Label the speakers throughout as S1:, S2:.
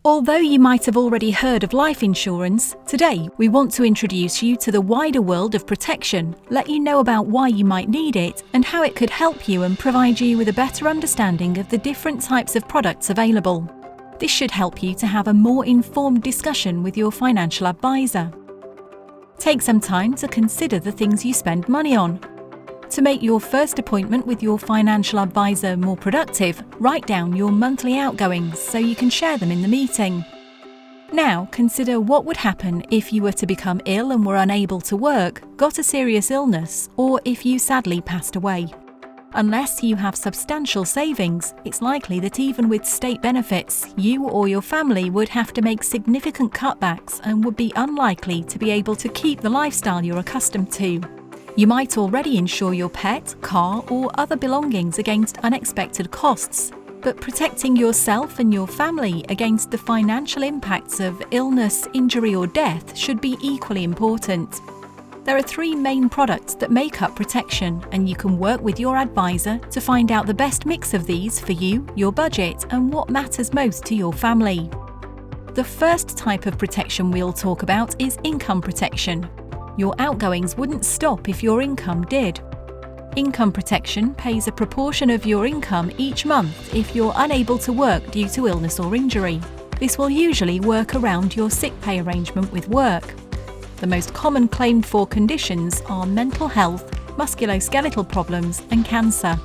S1: Although you might have already heard of life insurance, today we want to introduce you to the wider world of protection, let you know about why you might need it and how it could help you and provide you with a better understanding of the different types of products available. This should help you to have a more informed discussion with your financial advisor. Take some time to consider the things you spend money on. To make your first appointment with your financial advisor more productive, write down your monthly outgoings so you can share them in the meeting. Now, consider what would happen if you were to become ill and were unable to work, got a serious illness, or if you sadly passed away. Unless you have substantial savings, it's likely that even with state benefits, you or your family would have to make significant cutbacks and would be unlikely to be able to keep the lifestyle you're accustomed to. You might already insure your pet, car, or other belongings against unexpected costs, but protecting yourself and your family against the financial impacts of illness, injury, or death should be equally important. There are three main products that make up protection, and you can work with your advisor to find out the best mix of these for you, your budget, and what matters most to your family. The first type of protection we'll talk about is income protection. Your outgoings wouldn't stop if your income did. Income protection pays a proportion of your income each month if you're unable to work due to illness or injury. This will usually work around your sick pay arrangement with work. The most common claimed for conditions are mental health, musculoskeletal problems, and cancer.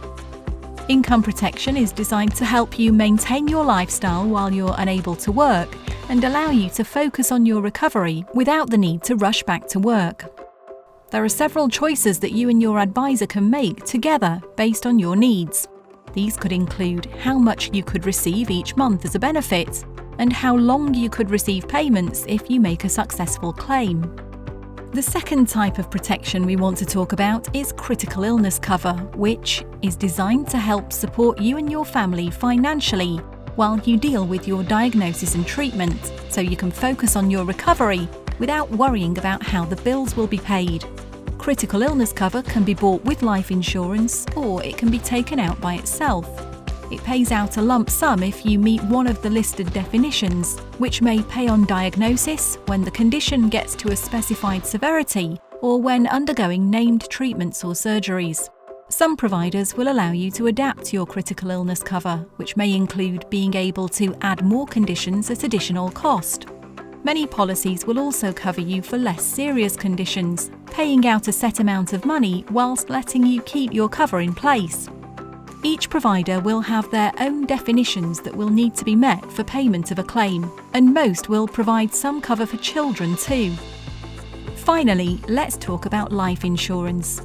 S1: Income protection is designed to help you maintain your lifestyle while you're unable to work and allow you to focus on your recovery without the need to rush back to work. There are several choices that you and your advisor can make together based on your needs. These could include how much you could receive each month as a benefit and how long you could receive payments if you make a successful claim. The second type of protection we want to talk about is critical illness cover, which is designed to help support you and your family financially while you deal with your diagnosis and treatment, so you can focus on your recovery without worrying about how the bills will be paid. Critical illness cover can be bought with life insurance, or it can be taken out by itself. It pays out a lump sum if you meet one of the listed definitions, which may pay on diagnosis, when the condition gets to a specified severity, or when undergoing named treatments or surgeries. Some providers will allow you to adapt your critical illness cover, which may include being able to add more conditions at additional cost. Many policies will also cover you for less serious conditions, paying out a set amount of money whilst letting you keep your cover in place. Each provider will have their own definitions that will need to be met for payment of a claim, and most will provide some cover for children too. Finally, let's talk about life insurance.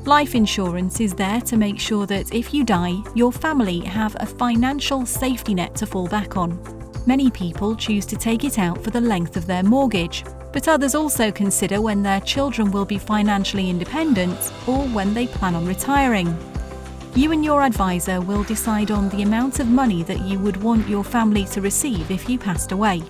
S1: Life insurance is there to make sure that if you die, your family have a financial safety net to fall back on. Many people choose to take it out for the length of their mortgage, but others also consider when their children will be financially independent or when they plan on retiring. You and your advisor will decide on the amount of money that you would want your family to receive if you passed away.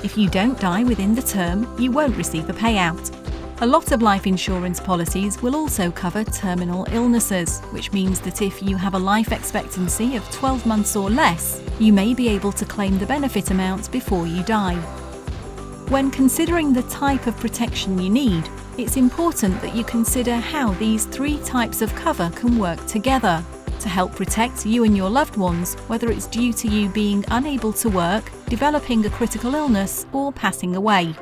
S1: If you don't die within the term, you won't receive a payout. A lot of life insurance policies will also cover terminal illnesses, which means that if you have a life expectancy of 12 months or less, you may be able to claim the benefit amount before you die. When considering the type of protection you need, it's important that you consider how these three types of cover can work together to help protect you and your loved ones, whether it's due to you being unable to work, developing a critical illness, or passing away.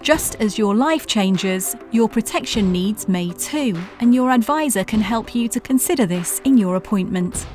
S1: Just as your life changes, your protection needs may too, and your advisor can help you to consider this in your appointment.